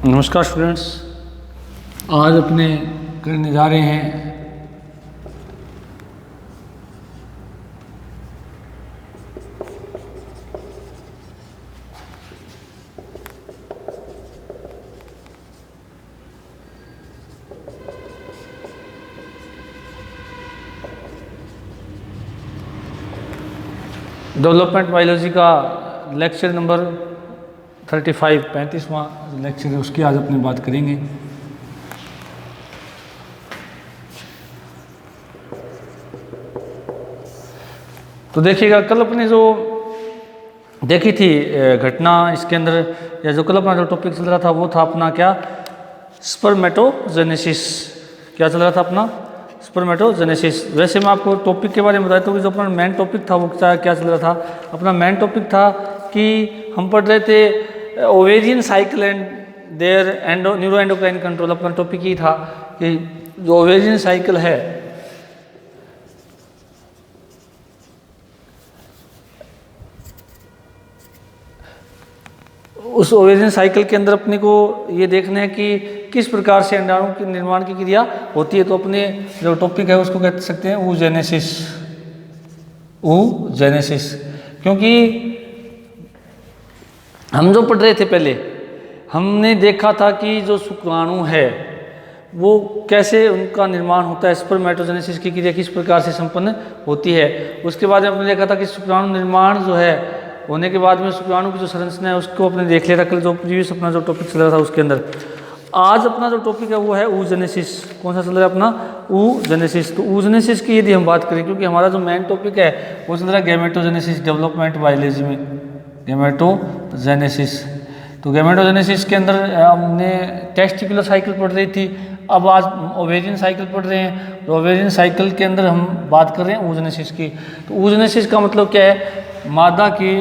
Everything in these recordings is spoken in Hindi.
नमस्कार स्टूडेंट्स, आज अपने करने जा रहे हैं डेवलपमेंट बायोलॉजी का लेक्चर नंबर 35वां लेक्चर है, उसकी आज अपनी बात करेंगे। तो देखिएगा, कल अपने जो देखी थी घटना, इसके अंदर या जो कल अपना जो टॉपिक चल रहा था वो था अपना क्या, स्पर्मेटोजेनेसिस। क्या चल रहा था अपना, स्पर्मेटोजेनेसिस। वैसे मैं आपको टॉपिक के बारे में बताता हूँ कि जो अपना मेन टॉपिक था वो क्या चल रहा था। अपना मेन टॉपिक था कि हम पढ़ रहे थे ovarian cycle and their neuro endocrine control. अपना टॉपिक ही था कि जो ओवेरियन साइकिल है, उस ओवेरियन साइकिल के अंदर अपने को ये देखना है कि किस प्रकार से अंडाणु के निर्माण की क्रिया होती है। तो अपने जो टॉपिक है उसको कह सकते हैं oogenesis। क्योंकि हम जो पढ़ रहे थे पहले, हमने देखा था कि जो शुक्राणु है वो कैसे उनका निर्माण होता है, स्पर्मेटोजेनेसिस की क्रिया किस प्रकार से संपन्न होती है। उसके बाद हमने देखा था कि शुक्राणु निर्माण जो है होने के बाद में शुक्राणु की जो संरचना है उसको अपने देख लिया था कल, जो प्रीवियस अपना जो टॉपिक चल रहा था उसके अंदर। आज अपना जो टॉपिक है वो है oogenesis। कौन सा चल रहा है अपना, oogenesis। तो oogenesis की यदि हम बात करें, क्योंकि हमारा जो मेन टॉपिक है वो चल रहा है गैमेटोजेनेसिस, डेवलपमेंट बायोलॉजी में गैमेटोजेनेसिस। तो गैमेटोजेनेसिस के अंदर हमने टेस्टिकुलर साइकिल पढ़ रही थी, अब आज ओवेरियन साइकिल पढ़ रहे हैं। तो ओवेरियन साइकिल के अंदर हम बात कर रहे हैं oogenesis की। तो oogenesis का मतलब क्या है, मादा के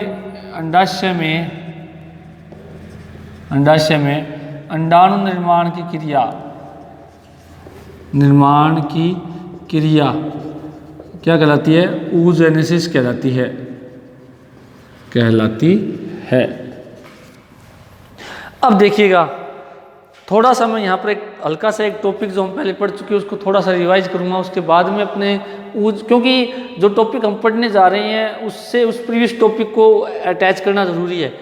अंडाशय में अंडाणु निर्माण की क्रिया क्या कहलाती है, oogenesis कहलाती है। अब देखिएगा, थोड़ा सा मैं यहाँ पर एक हल्का सा एक टॉपिक जो हम पहले पढ़ चुके हैं उसको थोड़ा सा रिवाइज करूँगा। उसके बाद में अपने क्योंकि जो टॉपिक हम पढ़ने जा रहे हैं उससे उस प्रीवियस टॉपिक को अटैच करना ज़रूरी है।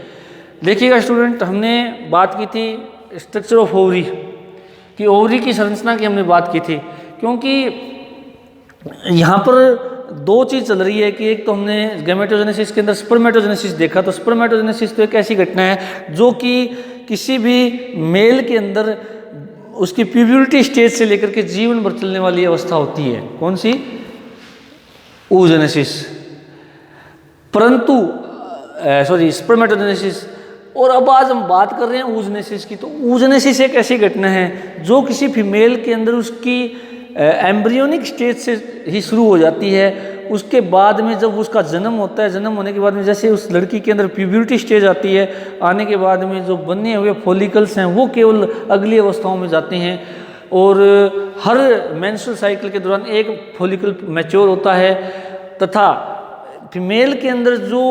देखिएगा स्टूडेंट, हमने बात की थी स्ट्रक्चर ऑफ ओवरी कि ओवरी की संरचना की हमने बात की थी। क्योंकि यहाँ पर दो चीज़ चल रही है कि एक तो हमने गैमेटोजेनेसिस के अंदर स्पर्मेटोजेनेसिस देखा। तो स्पर्मेटोजेनेसिस तो एक ऐसी घटना है जो कि किसी भी मेल के अंदर उसकी प्यूबर्टी स्टेज से लेकर के जीवन भर चलने वाली अवस्था होती है। कौन सी, oogenesis। परंतु स्पर्मेटोजेनेसिस। और अब आज हम बात कर रहे हैं oogenesis की। तो oogenesis एक ऐसी घटना है जो किसी फीमेल के अंदर उसकी एम्ब्रियोनिक स्टेज से ही शुरू हो जाती है। उसके बाद में जब उसका जन्म होता है, जन्म होने के बाद में जैसे उस लड़की के अंदर प्यूबर्टी स्टेज आती है, आने के बाद में जो बने हुए फॉलिकल्स हैं वो केवल अगली अवस्थाओं में जाते हैं। और हर मेंस्ट्रुअल साइकिल के दौरान एक फॉलिकल मैच्योर होता है तथा फीमेल के अंदर जो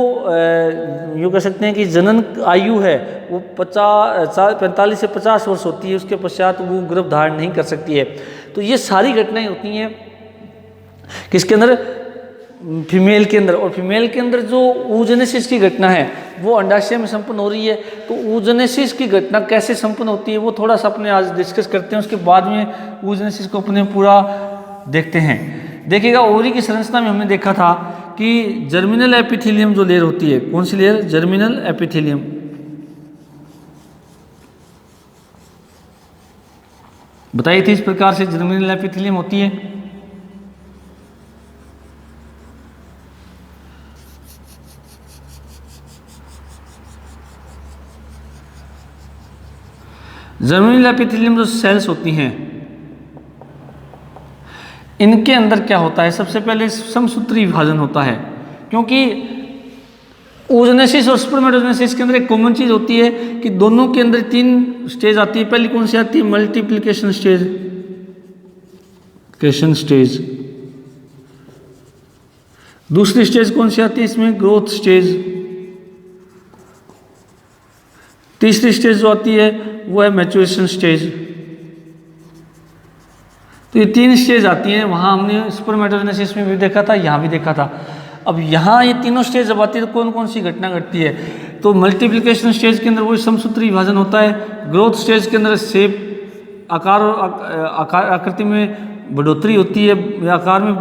यूँ कह सकते हैं कि जनन आयु है वो 45 से 50 वर्ष होती है। उसके पश्चात वो गर्भ धारण नहीं कर सकती है। तो ये सारी घटनाएं होती हैं किसके अंदर, फीमेल के अंदर। और फीमेल के अंदर जो oogenesis की घटना है वो अंडाशय में संपन्न हो रही है। तो oogenesis की घटना कैसे संपन्न होती है वो थोड़ा सा अपने आज डिस्कस करते हैं। उसके बाद में oogenesis को अपने पूरा देखते हैं। देखिएगा, ओवरी की संरचना में हमने देखा था कि जर्मिनल एपिथेलियम जो लेयर होती है, कौन सी लेयर, जर्मिनल एपिथेलियम। बताई थी इस प्रकार से जर्मिनल एपिथेलियम होती है। जर्मिनल एपिथेलियम जो सेल्स होती हैं इनके अंदर क्या होता है, सबसे पहले समसूत्री विभाजन होता है। क्योंकि oogenesis और स्पर्मेटोजेनेसिस के अंदर एक कॉमन चीज होती है कि दोनों के अंदर 3 स्टेज आती है। पहली कौन सी आती है, मल्टीप्लिकेशन स्टेज। दूसरी स्टेज कौन सी आती है इसमें, ग्रोथ स्टेज। तीसरी स्टेज जो आती है वो है मैच्योरेशन स्टेज। तो ये 3 स्टेज आती हैं, वहाँ हमने स्पर्मेटोजेनेसिस में भी देखा था, यहाँ भी देखा था। अब यहाँ ये तीनों स्टेज जब आती है तो कौन कौन सी घटना घटती है? तो मल्टीप्लिकेशन स्टेज के अंदर वही समसूत्री विभाजन होता है। ग्रोथ स्टेज के अंदर शेप आकार और आकृति में बढ़ोतरी होती है या आकार में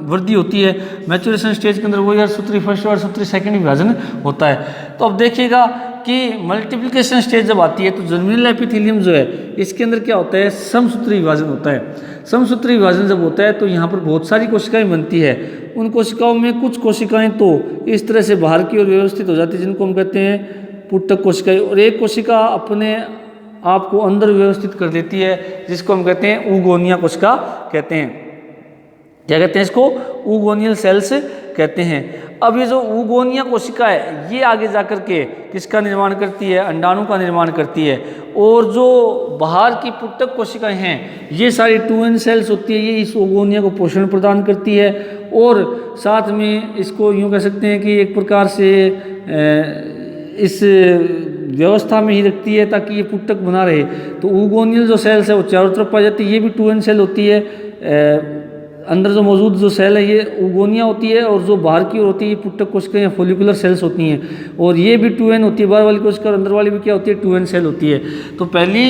वृद्धि होती है। मैच्योरेशन स्टेज के अंदर वही अर्धसूत्री फर्स्ट और अर्धसूत्री सेकंड विभाजन होता है। तो अब देखिएगा कि मल्टीप्लिकेशन स्टेज जब आती है तो जर्मिनल एपिथेलियम जो है इसके अंदर क्या होता है? समसूत्री विभाजन होता है। समसूत्री विभाजन जब होता है तो यहाँ पर बहुत सारी कोशिकाएं बनती है। उन कोशिकाओं में कुछ कोशिकाएं तो इस तरह से बाहर की ओर व्यवस्थित हो जाती है जिनको हम कहते हैं पुटक कोशिकाएं, और एक कोशिका अपने आप को अंदर व्यवस्थित कर देती है जिसको हम कहते हैं ऊगोनिया कोशिका कहते हैं। क्या कहते हैं इसको? ऊगोनियल सेल्स कहते हैं। अब ये जो ऊगोनिया कोशिका है ये आगे जाकर के किसका निर्माण करती है? अंडाणु का निर्माण करती है। और जो बाहर की पुटक कोशिकाएं हैं ये सारी 2n सेल्स होती है, ये इस ऊगोनिया को पोषण प्रदान करती है और साथ में इसको यूँ कह सकते हैं कि एक प्रकार से इस व्यवस्था में ही रखती है ताकि ये पुटक बना रहे। तो ऊगोनियल जो सेल्स है वो चारों तरफ पाई जाती है। ये भी 2n सेल होती है। अंदर जो मौजूद जो सेल है ये ऊगोनिया होती है और जो बाहर की ओर होती है ये पुटक कोशिकाएं या फोलिकुलर सेल्स होती हैं। और ये भी 2n होती है, बाहर वाली कोशिका और अंदर वाली भी क्या होती है? 2n सेल होती है। तो पहली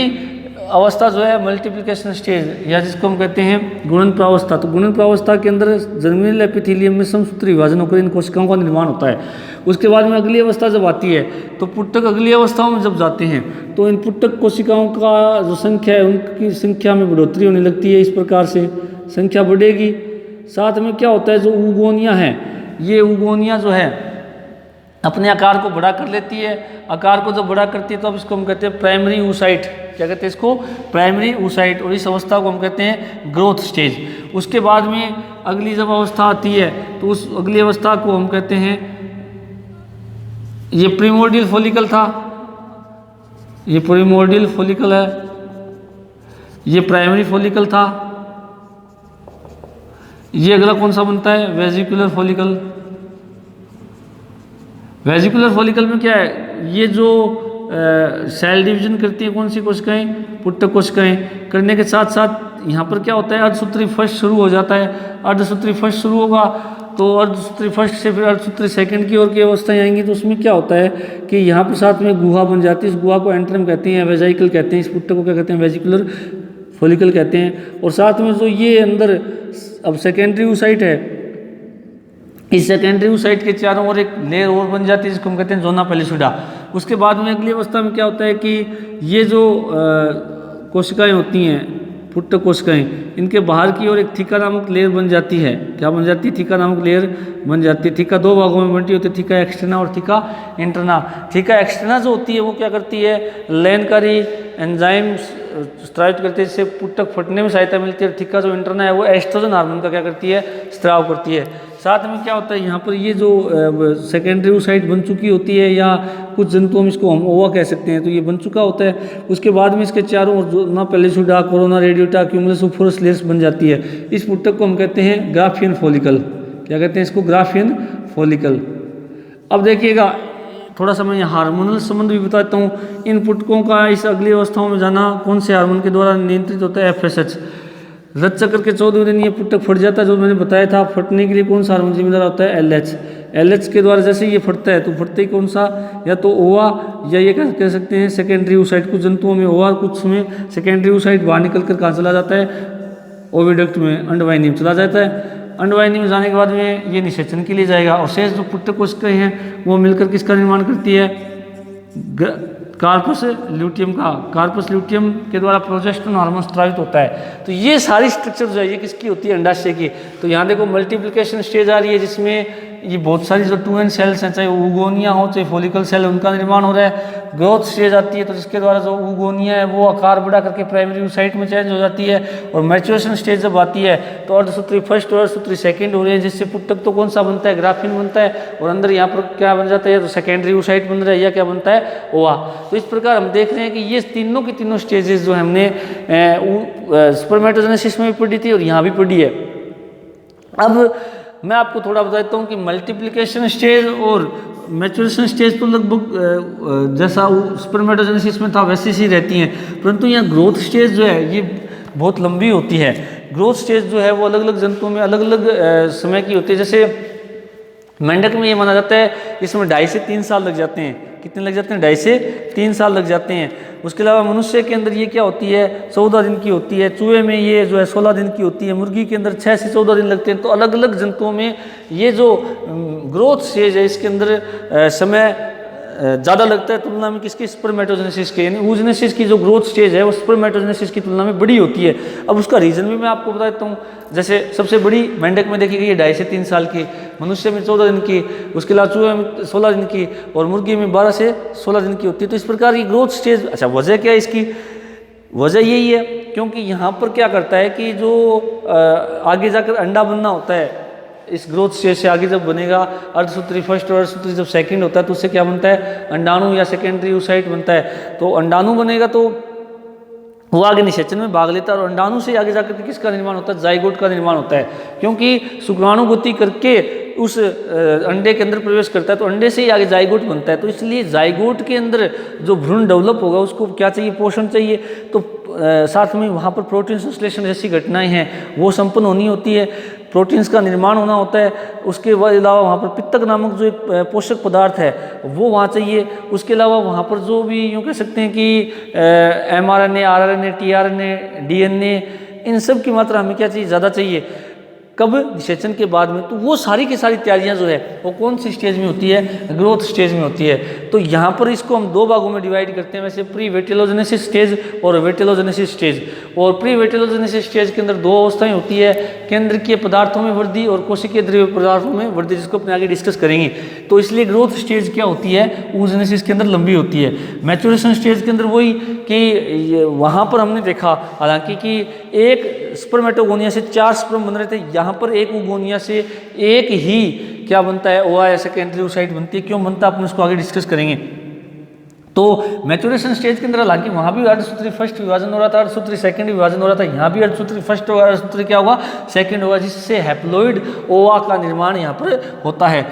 अवस्था जो है मल्टीप्लिकेशन स्टेज या जिसको हम कहते हैं गुणन प्रावस्था। तो गुणन प्रावस्था के अंदर जर्मिनल एपिथेलियम में समसूत्री विभाजन होकर इन कोशिकाओं का निर्माण होता है। उसके बाद में अगली अवस्था जब आती है तो पुटक अगली अवस्थाओं में जब जाते हैं तो इन पुटक कोशिकाओं का जो संख्या है उनकी संख्या में बढ़ोतरी होने लगती है। इस प्रकार से संख्या बढ़ेगी। साथ में क्या होता है? जो ऊगोनिया है ये ऊगोनिया जो है अपने आकार को बड़ा कर लेती है। आकार को जब बड़ा करती है तो अब इसको हम कहते हैं प्राइमरी oocyte। क्या कहते हैं इसको? Primary oocyte। और इस अवस्था को हम कहते हैं ग्रोथ स्टेज। उसके बाद में अगली जब अवस्था आती है तो उस अगली अवस्था को हम कहते हैं, ये प्रीमोर्डियल फॉलिकल था, ये प्रीमोर्डियल फॉलिकल है, ये प्राइमरी फॉलिकल था, ये अगला कौन सा बनता है? Vesicular follicle. वेजिकुलर फॉलिकल में क्या है? ये जो सेल डिवीजन करती है कौन सी कोशिकाएं? पुटक कोशिकाएं। करने के साथ साथ यहाँ पर क्या होता है? अर्धसूत्री फर्स्ट शुरू हो जाता है। अर्धसूत्री फर्स्ट शुरू होगा तो अर्धसूत्री फर्स्ट से फिर अर्धसूत्री सेकंड की ओर की अवस्थाएं आएंगी। तो उसमें क्या होता है कि यहाँ पर साथ में गुहा बन जाती है। इस गुहा को एंट्रम कहते हैं, वेजाइकल कहते हैं। इस पुटक को क्या कहते हैं? वेजिकुलर फॉलिकल कहते हैं। और साथ में जो ये अंदर अब सेकेंडरी oocyte है, इस सेकेंडरी oocyte के चारों ओर एक लेयर और बन जाती है जिसको हम कहते हैं जोना पेलिसुडा। उसके बाद में अगली अवस्था में क्या होता है कि ये जो कोशिकाएं होती हैं पुटक कोशिकाएं, इनके बाहर की ओर एक थीका नामक लेयर बन जाती है। क्या बन जाती है? थीका नामक लेयर बन जाती है। थीका 2 भागों में बनती होती है, थीका एक्सटर्ना और थीका इंटरना। थीका एक्सटर्ना जो होती है वो क्या करती है? लैनकारी एंजाइम स्त्रावित करती है जिससे पुटक फटने में सहायता मिलती है। थीका जो इंटरना है वो एस्ट्रोजन हार्मोन का क्या करती है? स्त्राव करती है। साथ में क्या होता है यहाँ पर ये जो सेकेंडरी oocyte बन चुकी होती है या कुछ जंतुओं में इसको हम ओवा कह सकते हैं, तो ये बन चुका होता है। उसके बाद में इसके चारों ओर zona pellucida, corona radiata, cumulus oophorus layers बन जाती है। इस पुटक को हम कहते हैं ग्राफियन फॉलिकल। क्या कहते हैं इसको? Graafian follicle. अब देखिएगा थोड़ा सा मैं हार्मोनल संबंध भी बताता हूँ। इन पुटकों का इस अगली अवस्थाओं में जाना कौन से हार्मोन के द्वारा नियंत्रित होता है? FSH। रज चक्र के 14वें दिन ये पुटक फट जाता है, जो मैंने बताया था। फटने के लिए कौन सा हार्मोन जिम्मेदार होता है? LH। LH के द्वारा जैसे ये फटता है तो फटते ही कौन सा? या तो ओवा या ये कह सकते हैं सेकेंडरी oocyte। कुछ जंतुओं में ओवा, कुछ में सेकेंडरी oocyte बाहर निकल कर कहाँ चला जाता है? ओविडक्ट में, अंडवाहिनी में चला जाता है। अंडवाहिनी में जाने के बाद में ये निषेचन के लिए जाएगा और शेष जो पुटक कोशिकाएं हैं वो मिलकर किसका निर्माण करती है? कार्पस ल्यूटियम का। कार्पस ल्यूटियम के द्वारा प्रोजेस्टेरोन हार्मोन स्त्रावित होता है। तो ये सारी स्ट्रक्चर जो है ये किसकी होती है? अंडाशय की। तो यहाँ देखो मल्टीप्लिकेशन स्टेज आ रही है जिसमें ये बहुत सारी जो 2n सेल्स हैं, चाहे ऊगोनिया हो चाहे फॉलिकल सेल, उनका निर्माण हो रहा है। ग्रोथ स्टेज आती है तो जिसके द्वारा जो ऊगोनिया है वो आकार बढ़ा करके प्राइमरी oocyte में चेंज हो जाती है। और मैच्योरेशन स्टेज जब आती है तो अर्धसूत्री फर्स्ट और अर्धसूत्री सेकंड हो रही है, जिससे पुटक तो कौन सा बनता है? ग्राफिन बनता है। और अंदर यहाँ पर क्या बन जाता है? तो सेकेंडरी oocyte बन रहा है या क्या बनता है? ओवा। तो इस प्रकार हम देख रहे हैं कि ये तीनों की तीनों स्टेजेस जो हमने स्पर्मेटोजेनेसिस में भी पढ़ी थी और यहाँ भी पढ़ी है। अब मैं आपको थोड़ा बता देता हूँ कि मल्टीप्लिकेशन स्टेज और मैच्योरेशन स्टेज तो लगभग जैसा स्पर्मेटोजेनेसिस में था वैसे ही रहती हैं, परंतु यहाँ ग्रोथ स्टेज जो है ये बहुत लंबी होती है। ग्रोथ स्टेज जो है वो अलग अलग जंतुओं में अलग अलग समय की होती है। जैसे मेंढक में ये माना जाता है इसमें 2.5 से 3 साल लग जाते हैं। कितने लग जाते हैं? 2.5 से 3 साल लग जाते हैं। उसके अलावा मनुष्य के अंदर ये क्या होती है, 14 दिन की होती है। चूहे में ये जो है 16 दिन की होती है। मुर्गी के अंदर 6 से 14 दिन लगते हैं। तो अलग अलग जंतुओं में ये जो ग्रोथ स्टेज है इसके अंदर समय ज़्यादा लगता है तुलना में किसके? स्पर्मेटोजेनेसिस के। यानी oogenesis की जो ग्रोथ स्टेज है वो स्पर्मेटोजेनेसिस की तुलना में बड़ी होती है। अब उसका रीज़न भी मैं आपको बता देता हूँ। जैसे सबसे बड़ी मेंढक में देखी गई है 2.5 से 3 साल की, मनुष्य में 14 दिन की, उसके अलावा चूहे में 16 दिन की और मुर्गी में 12 से 16 दिन की होती है। तो इस प्रकार की ग्रोथ स्टेज। अच्छा, वजह क्या है इसकी? वजह यही है क्योंकि यहाँ पर क्या करता है कि जो आगे जाकर अंडा बनना होता है, इस ग्रोथ स्टेज से आगे जब बनेगा अर्धसूत्री फर्स्ट और अर्धसूत्री जब सेकंड होता है तो उससे क्या बनता है? अंडाणु या सेकेंडरी oocyte बनता है। तो अंडाणु बनेगा तो वो आगे निषेचन में भाग लेता है और अंडाणु से आगे जाकर के किसका निर्माण होता है? जाइगोट का निर्माण होता है। क्योंकि शुक्राणु गति करके उस अंडे के अंदर प्रवेश करता है तो अंडे से ही आगे जाइगोट बनता है। तो इसलिए जाइगोट के अंदर जो भ्रूण डेवलप होगा उसको क्या चाहिए? पोषण चाहिए। तो साथ में वहाँ पर प्रोटीन संश्लेषण जैसी घटनाएं हैं वो संपन्न होनी होती है, प्रोटीन्स का निर्माण होना होता है। उसके अलावा वहाँ पर पित्तक नामक जो एक पोषक पदार्थ है वो वहाँ चाहिए। उसके अलावा वहाँ पर जो भी यूँ कह सकते हैं कि mRNA, RNA, tRNA, DNA, इन सब की मात्रा हमें क्या चाहिए? ज़्यादा चाहिए। कब? निषेचन के बाद में। तो वो सारी की सारी तैयारियां जो है वो कौन सी स्टेज में होती है? ग्रोथ स्टेज में होती है। तो यहाँ पर इसको हम 2 भागों में डिवाइड करते हैं, वैसे प्री वेटेलोजेनेसिस स्टेज और वेटेलोजेनेसिस स्टेज। और प्री वेटेलोजेनेसिस स्टेज के अंदर 2 अवस्थाएं होती है, केंद्रकीय पदार्थों में वृद्धि और कोशिकीय द्रव्य पदार्थों में वृद्धि, जिसको अपने आगे डिस्कस करेंगे। तो इसलिए ग्रोथ स्टेज क्या होती है? oogenesis के अंदर लंबी होती है। मैच्योरेशन स्टेज के अंदर वही कि वहाँ पर हमने देखा हालांकि कि एक स्पर्मेटोगोनिया से 4 स्पर्म बन रहे थे, यहाँ पर एक ओगोनिया से एक ही क्या बनता है? ओवा या सेकेंडरी oocyte बनती है। क्यों बनता है अपन इसको आगे डिस्कस करेंगे। तो मैच्योरेशन स्टेज के अंदर हालांकि वहाँ भी अर्धसूत्री फर्स्ट विभाजन हो रहा था, अर्धसूत्री सेकंड विभाजन हो रहा था। यहाँ भी अर्धसूत्री फर्स्ट होगा, अर्धसूत्री क्या होगा? सेकंड होगा, जिससे हैप्लॉइड ओवा का निर्माण यहाँ पर होता है।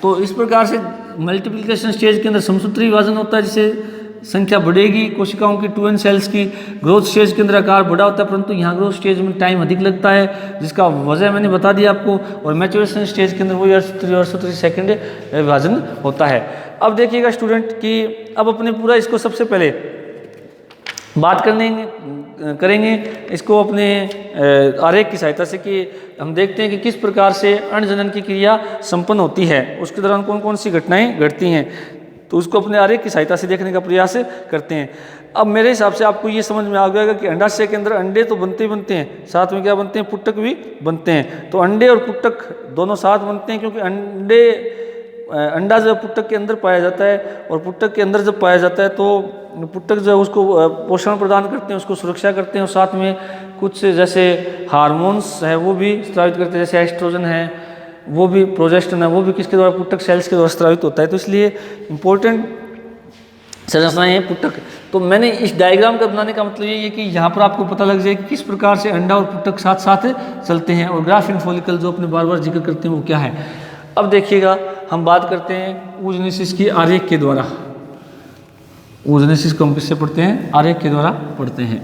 तो इस प्रकार से मल्टीप्लिकेशन स्टेज के अंदर समसूत्री विभाजन होता है, जिससे संख्या बढ़ेगी कोशिकाओं की, 2n सेल्स की। ग्रोथ स्टेज के अंदर आकार बड़ा होता है, परंतु यहाँ ग्रोथ स्टेज में टाइम अधिक लगता है, जिसका वजह मैंने बता दिया आपको। और मैच्योरेशन स्टेज के अंदर वही अर्धसूत्री सेकंड विभाजन होता है। अब देखिएगा स्टूडेंट कि अब अपने पूरा इसको सबसे पहले बात करेंगे इसको अपने आरेख की सहायता से कि हम देखते हैं कि किस प्रकार से अंडजनन की क्रिया संपन्न होती है, उसके दौरान कौन कौन सी घटनाएं घटती हैं। तो उसको अपने आरेख की सहायता से देखने का प्रयास करते हैं। अब मेरे हिसाब से आपको ये समझ में आ गया कि अंडाशय के अंदर अंडे तो बनते ही बनते हैं, साथ में क्या बनते हैं? पुट्टक भी बनते हैं। तो अंडे और पुट्टक दोनों साथ बनते हैं, क्योंकि अंडा जब पुट्टक के अंदर पाया जाता है और पुट्टक के अंदर जब पाया जाता है तो पुट्टक जो है उसको पोषण प्रदान करते हैं, उसको सुरक्षा करते हैं और साथ में कुछ जैसे हार्मोन्स है वो भी स्रावित करते हैं, जैसे एस्ट्रोजन है, वो भी प्रोजेस्टेरोन है, वो भी किसके द्वारा? पुट्टक सेल्स के द्वारा स्रावित होता है। तो इसलिए इंपॉर्टेंट संरचनाएं हैं पुट्टक। तो मैंने इस डायग्राम का बनाने का मतलब ये है कि यहाँ पर आपको पता लग जाए कि किस प्रकार से अंडा और पुट्टक साथ साथ चलते हैं और ग्राफिन फॉलिकल जो अपने बार बार जिक्र करते हैं वो क्या है। अब देखिएगा हम बात करते हैं oogenesis की आरेख के द्वारा। oogenesis को हम किससे पढ़ते हैं? आरेख के द्वारा पढ़ते हैं।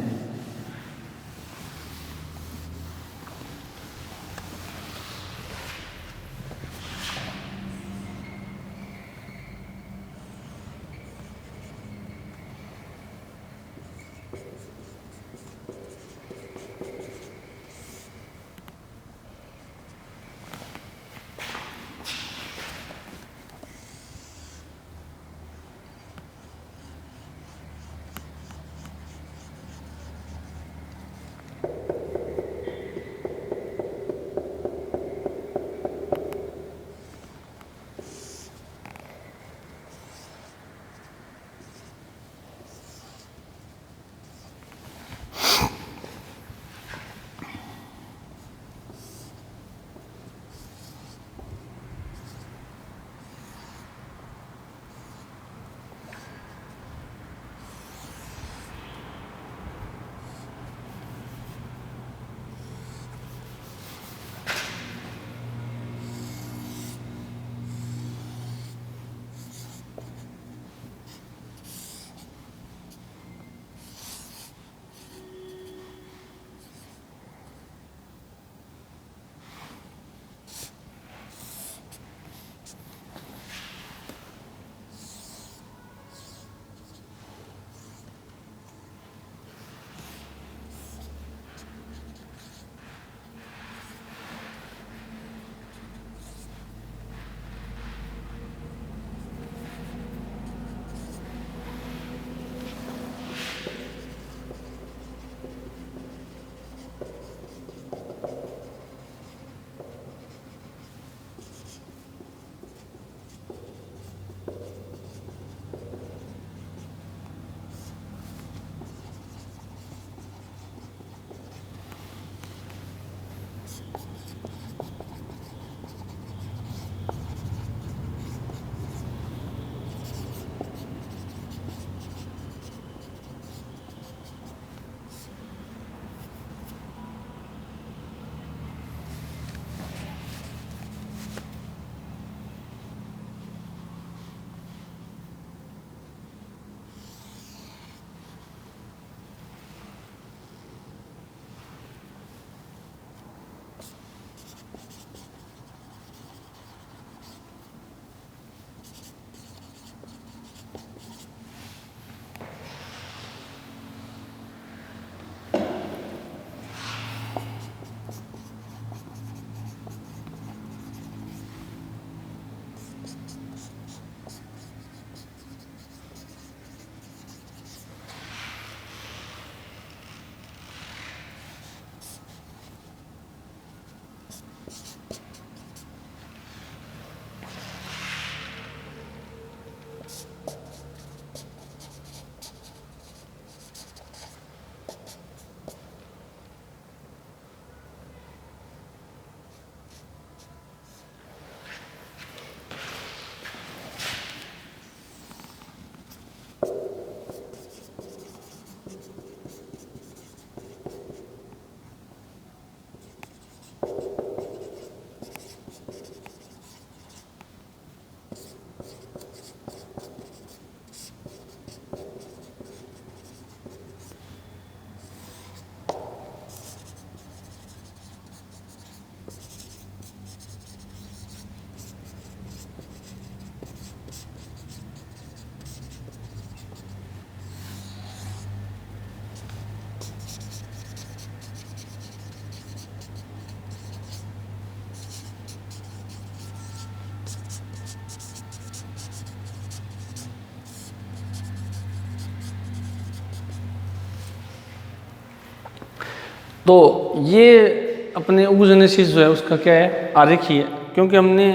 तो ये अपने oogenesis जो है उसका क्या है, आरेख ही है, क्योंकि हमने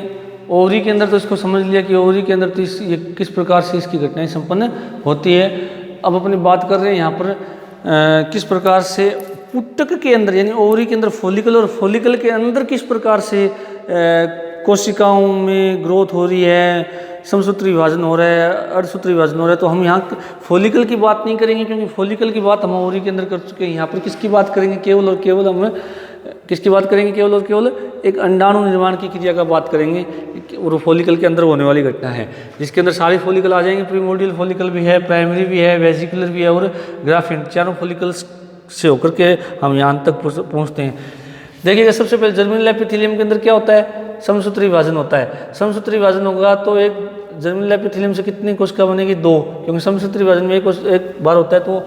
ओवरी के अंदर तो इसको समझ लिया कि ओवरी के अंदर तो ये किस प्रकार से इसकी घटनाएं संपन्न होती है। अब अपनी बात कर रहे हैं यहाँ पर किस प्रकार से पुटक के अंदर यानी ओवरी के अंदर फॉलिकल और फॉलिकल के अंदर किस प्रकार से कोशिकाओं में ग्रोथ हो रही है, समसूत्री विभाजन हो रहा है, अर्धसूत्री विभाजन हो रहा है। तो हम यहाँ फॉलिकल की बात नहीं करेंगे, क्योंकि फॉलिकल की बात हम ओवरी के अंदर कर चुके हैं। यहाँ पर किसकी बात करेंगे, केवल और केवल हम किसकी बात करेंगे, केवल और केवल एक अंडाणु निर्माण की क्रिया का बात करेंगे, और फॉलिकल के अंदर होने वाली घटना है, जिसके अंदर सारे फॉलिकल आ जाएंगे। प्रीमोर्डियल फॉलिकल भी है, प्राइमरी भी है, वेसिकुलर भी है और ग्राफिन, चारों फॉलिकल्स से होकर के हम यहाँ तक पहुँचते हैं। देखिएगा, सबसे पहले जर्मिनल एपिथेलियम के अंदर क्या होता है, समसूत्री विभाजन होता है। समसूत्री विभाजन होगा तो एक जर्मिनल एपिथेलियम से कितनी कोशिका बनेगी, 2, क्योंकि समसूत्री विभाजन में एक बार होता है, तो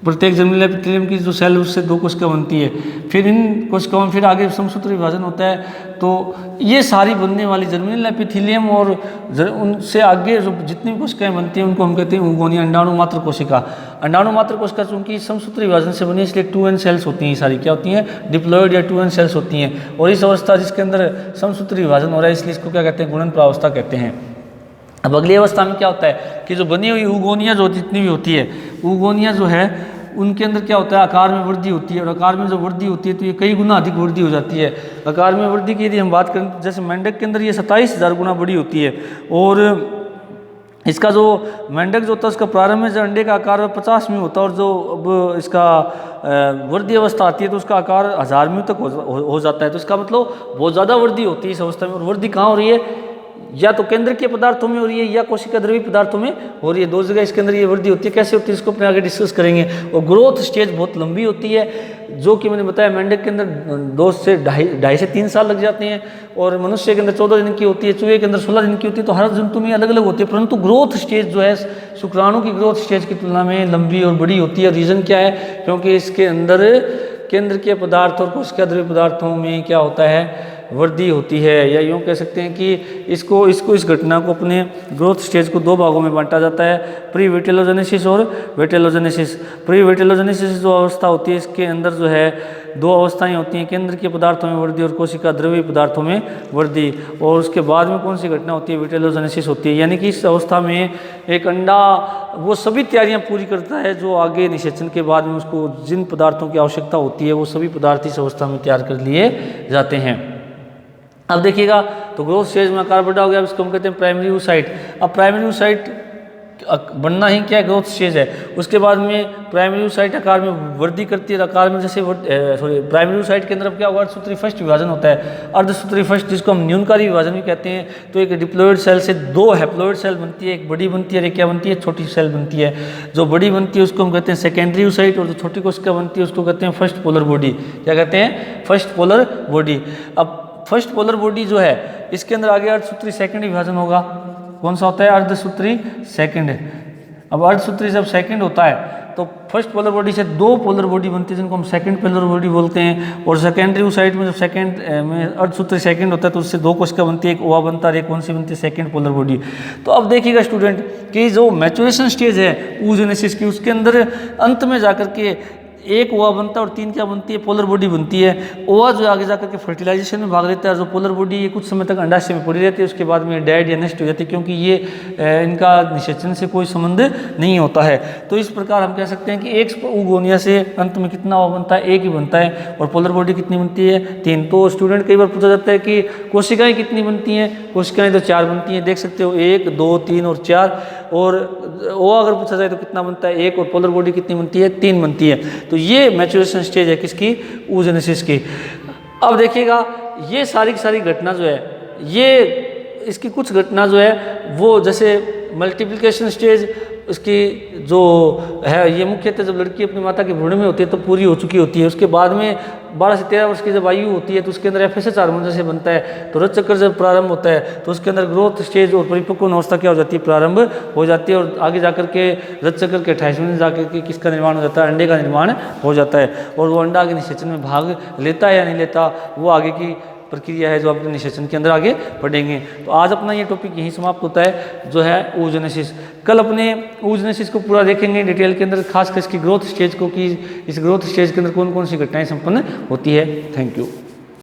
प्रत्येक जर्मिनल एपिथेलियम की जो सेल उससे 2 कोशिका बनती है। फिर इन कोशिकाओं में फिर आगे समसूत्री विभाजन होता है। तो ये सारी बनने वाली जर्मिनल एपिथेलियम और उनसे आगे जो जितनी भी कोशिकाएं बनती हैं उनको हम कहते हैं ऊगोनिया, अंडाणु मात्र कोशिका। अंडाणु मात्र कोशिका चूंकि समसूत्री विभाजन से बनी इसलिए 2n सेल्स होती हैं, सारी क्या होती हैं, डिप्लॉयड या 2n सेल्स होती हैं। और इस अवस्था जिसके अंदर समसूत्री विभाजन हो रहा है इसलिए इसको क्या कहते हैं, गुणन प्रावस्था कहते हैं। अब अगली अवस्था में क्या होता है कि जो बनी हुई ऊगोनिया जो जितनी भी होती है, ऊगोनिया जो है उनके अंदर क्या होता है, आकार में वृद्धि होती है। और आकार में जब वृद्धि होती है तो ये कई गुना अधिक वृद्धि हो जाती है। आकार में वृद्धि की यदि हम बात करें, जैसे मेंढक के अंदर ये 27,000 गुना बड़ी होती है। और इसका जो मेंढक जो होता है उसका प्रारंभ में जो अंडे का आकार 50 में होता है, और जो अब इसका वृद्धि अवस्था आती है तो उसका आकार 1000 में तक हो जाता है। तो इसका मतलब बहुत ज़्यादा वृद्धि होती है इस अवस्था में। और वृद्धि कहाँ हो रही है, या तो केंद्र के पदार्थों में हो रही है या कोशिका द्रव्य पदार्थों में हो रही है। 2 जगह इसके अंदर ये वृद्धि होती है। कैसे होती है इसको अपने आगे डिस्कस करेंगे। और ग्रोथ स्टेज बहुत लंबी होती है, जो कि मैंने बताया मेंढक के अंदर 2 से 2.5 से 3 साल लग जाते हैं, और मनुष्य के अंदर 14 दिन की होती है, चूहे के अंदर 16 दिन की होती है। तो हर जंतु में अलग अलग होती है, परंतु ग्रोथ स्टेज जो है शुक्राणु की ग्रोथ स्टेज की तुलना में लंबी और बड़ी होती है। रीज़न क्या है, क्योंकि इसके अंदर केंद्र के पदार्थ और कोशिका द्रव्य पदार्थों में क्या होता है, वृद्धि होती है। या यूँ कह सकते हैं कि इस घटना को अपने ग्रोथ स्टेज को 2 भागों में बांटा जाता है, प्री विटेलोजेनेसिस और वेटेलोजेनेसिस। प्री विटेलोजेनेसिस जो अवस्था होती है इसके अंदर जो है 2 अवस्थाएं होती हैं, केंद्र के पदार्थों में वृद्धि और कोशिका द्रव्य पदार्थों में वृद्धि। और उसके बाद में कौन सी घटना होती है, विटेलोजेनेसिस होती है। यानी कि इस अवस्था में एक अंडा वो सभी तैयारियां पूरी करता है जो आगे निषेचन के बाद में उसको जिन पदार्थों की आवश्यकता होती है वो सभी पदार्थ इस अवस्था में तैयार कर लिए जाते हैं। अब देखिएगा, तो ग्रोथ स्टेज में आकार बढ़ा हो गया, अब इसको हम कहते हैं प्राइमरी oocyte। अब प्राइमरी oocyte बनना ही क्या ग्रोथ स्टेज है। उसके बाद में प्राइमरी oocyte आकार में वृद्धि करती है। आकार में जैसे प्राइमरी oocyte के अंदर क्या होगा, अर्धसूत्री फर्स्ट विभाजन होता है। अर्धसूत्री फर्स्ट जिसको हम न्यूनकारी विभाजन भी कहते हैं। तो एक डिप्लॉयड सेल से 2 हैप्लॉयड सेल बनती है, एक बड़ी बनती है और एक क्या बनती है, छोटी सेल बनती है। जो बड़ी बनती है उसको हम कहते हैं सेकेंडरी oocyte, और जो छोटी कोशिका बनती है उसको कहते हैं फर्स्ट पोलर बॉडी। क्या कहते हैं, फर्स्ट पोलर बॉडी। अब फर्स्ट पोलर बॉडी जो है इसके अंदर आगे अर्धसूत्री सेकंड विभाजन होगा। कौन सा होता है, अर्धसूत्री सेकंड। अब अर्धसूत्री जब सेकंड होता है तो फर्स्ट पोलर बॉडी से 2 पोलर बॉडी बनती है जिनको हम सेकंड पोलर बॉडी बोलते हैं। और सेकेंडरी oocyte में जब सेकंड में अर्धसूत्री सेकंड होता है तो उससे 2 कोशिका बनती है, एक ओवा बनता है और एक कौन सी बनती है, सेकंड पोलर बॉडी। तो अब देखिएगा स्टूडेंट कि जो मैच्योरेशन स्टेज है oogenesis की, उसके अंदर अंत में जाकर के एक ओवा बनता है और 3 क्या बनती है, पोलर बॉडी बनती है। ओवा जो आगे जाकर के फर्टिलाइजेशन में भाग लेता है, जो पोलर बॉडी ये कुछ समय तक अंडाशय में पड़ी रहती है, उसके बाद में डेड या नष्ट हो जाती है, क्योंकि ये इनका निषेचन से कोई संबंध नहीं होता है। तो इस प्रकार हम कह सकते हैं कि एक oogonia से अंत में कितना ओवा बनता है, एक ही बनता है। और पोलर बॉडी कितनी बनती है, 3। तो स्टूडेंट कई बार पूछा जाता है कि कोशिकाएं कितनी बनती हैं, कोशिकाएं तो 4 बनती हैं, देख सकते हो 1, 2, 3 और 4। और ओवा अगर पूछा जाए तो कितना बनता है, 1। और पोलर बॉडी कितनी बनती है, 3 बनती है। तो ये मैच्योरेशन स्टेज है किसकी, oogenesis की। अब देखिएगा, ये सारी की सारी घटना जो है, ये इसकी कुछ घटना जो है वो जैसे मल्टीप्लिकेशन स्टेज इसकी जो है, ये मुख्यतः जब लड़की अपनी माता के भ्रूण में होती है तो पूरी हो चुकी होती है। उसके बाद में 12 से 13 वर्ष की जब आयु होती है तो उसके अंदर FSH हार्मोन जैसे बनता है। तो रज चक्र जब प्रारंभ होता है तो उसके अंदर ग्रोथ स्टेज और परिपक्व अवस्था क्या हो जाती है, प्रारंभ हो जाती है। और आगे जाकर के रज चक्र के 28वें दिन जाकर के किसका निर्माण हो जाता है, अंडे का निर्माण हो जाता है। और वो अंडा आगे निषेचन में भाग लेता है या नहीं लेता, वो आगे की प्रक्रिया है जो आप अपने सेशन के अंदर आगे पढ़ेंगे। तो आज अपना ये टॉपिक यहीं समाप्त होता है जो है oogenesis। कल अपने oogenesis को पूरा देखेंगे डिटेल के अंदर, खासकर इसकी ग्रोथ स्टेज को कि इस ग्रोथ स्टेज के अंदर कौन कौन सी घटनाएं संपन्न होती है। Thank you.